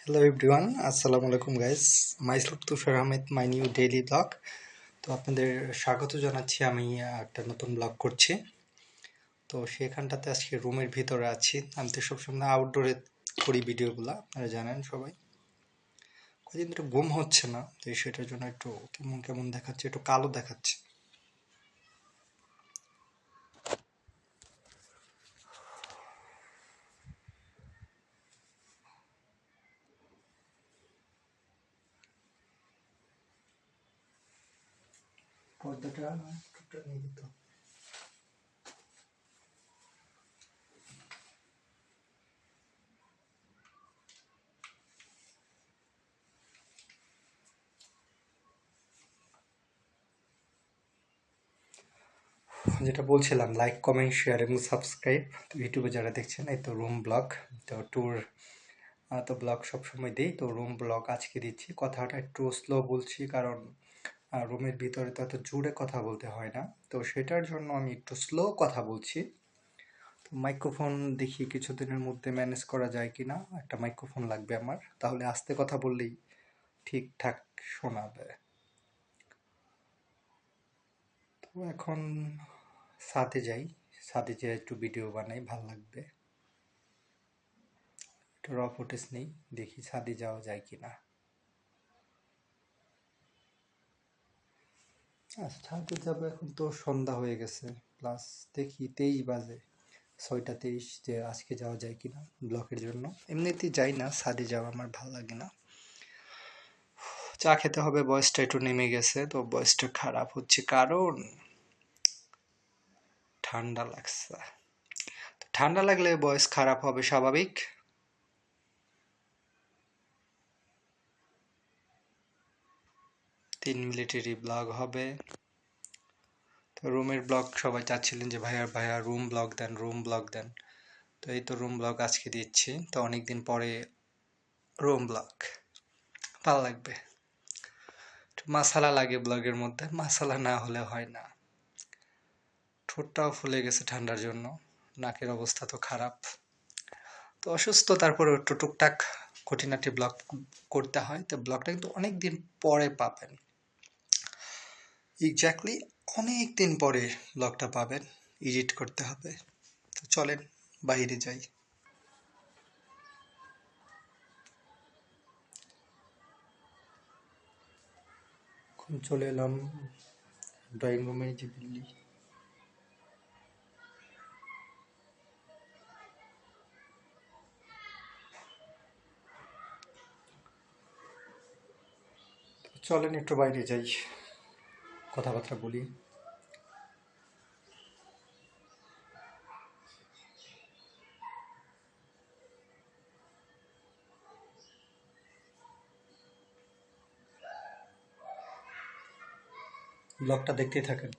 Hello everyone, আসসালামু আলাইকুম guys. Myself Tushar Ahmed, my new daily blog. তো আপনাদের স্বাগত জানাচ্ছি। আমি একটা নতুন ব্লগ করছি। তো সেখানটাতে আজকে রুমের ভিতরে আছি। আমি তো সবসময় আউটডোরে করি ভিডিওগুলো, আপনারা জানেন সবাই। কদিন ধরে ঘুম হচ্ছে না, তো সেটার জন্য একটু কেমন কেমন দেখাচ্ছে, একটু কালো দেখাচ্ছে। পর্দাটা একটু নিয়ে দিত। যেটা বলছিলাম, লাইক, কমেন্ট, শেয়ার এবং সাবস্ক্রাইব। তো ইউটিউবে যারা দেখছেন, এই তো রুম ব্লগ, তো ট্যুর, তো ব্লগ সবসময় দিই। তো রুম ব্লগ আজকে দিচ্ছি। কথাটা একটু স্লো বলছি, কারণ রুমের ভিতরে তো এত জোরে কথা বলতে হয় না, তো সেটার জন্য আমি একটু স্লো কথা বলছি। তো মাইক্রোফোন দেখি কিছুদিনের মধ্যে ম্যানেজ করা যায় কিনা। একটা মাইক্রোফোন লাগবে আমার, তাহলে আস্তে কথা বললেই ঠিকঠাক শোনাবে। তো এখন ছাদে যাই, ছাদে যেয়ে একটু ভিডিও বানাই, ভাল লাগবে। একটু র ফুটেজ নেই, দেখি ছাদে যাওয়া যায় কিনা। ছাদে যাবো, এখন তো সন্ধ্যা হয়ে গেছে, প্লাস দেখি 23 বাজে, 6টা 23, যে আজকে যাওয়া যায় কিনা ব্লকের জন্য। এমনিতেই যাই না, ছাদে যাওয়া আমার ভালো লাগে না। চা খেতে হবে, বয়সটা একটু নেমে গেছে, তো বয়সটা খারাপ হচ্ছে কারণ ঠান্ডা লাগছে। ঠান্ডা লাগলে বয়স খারাপ হবে, স্বাভাবিক। 3 মিনিটেরই ব্লগ হবে। তো রুমের ব্লগ সবাই চাচ্ছিলেন যে ভাইয়া ভাইয়া রুম ব্লগ দেন, রুম ব্লগ দেন। তো এই তো রুম ব্লগ আজকে দিচ্ছি। তো অনেকদিন পরে রুম ব্লগ, ভালো লাগবে। একটু মাসালা লাগে ব্লগের মধ্যে, মাসালা না হলে হয় না। ঠোঁটটাও ফুলে গেছে ঠান্ডার জন্য, নাকের অবস্থা তো খারাপ। তো অসুস্থ, তারপরে একটু টুকটাক খুঁটিনাটি ব্লগ করতে হয়। তো ব্লগটা কিন্তু অনেক দিন পরে পাবেন, এক্স্যাক্টলি অনেক দিন পরে ব্লগটা পাবেন। এডিট করতে হবে। তো চলেন বাইরে যাই। এখন চলে এলাম ড্রয়িং রুমে, যে দিল্লি। চলেন একটু বাইরে যাই, কথাবার্তা বলি। ব্লগটা দেখতেই থাকেন।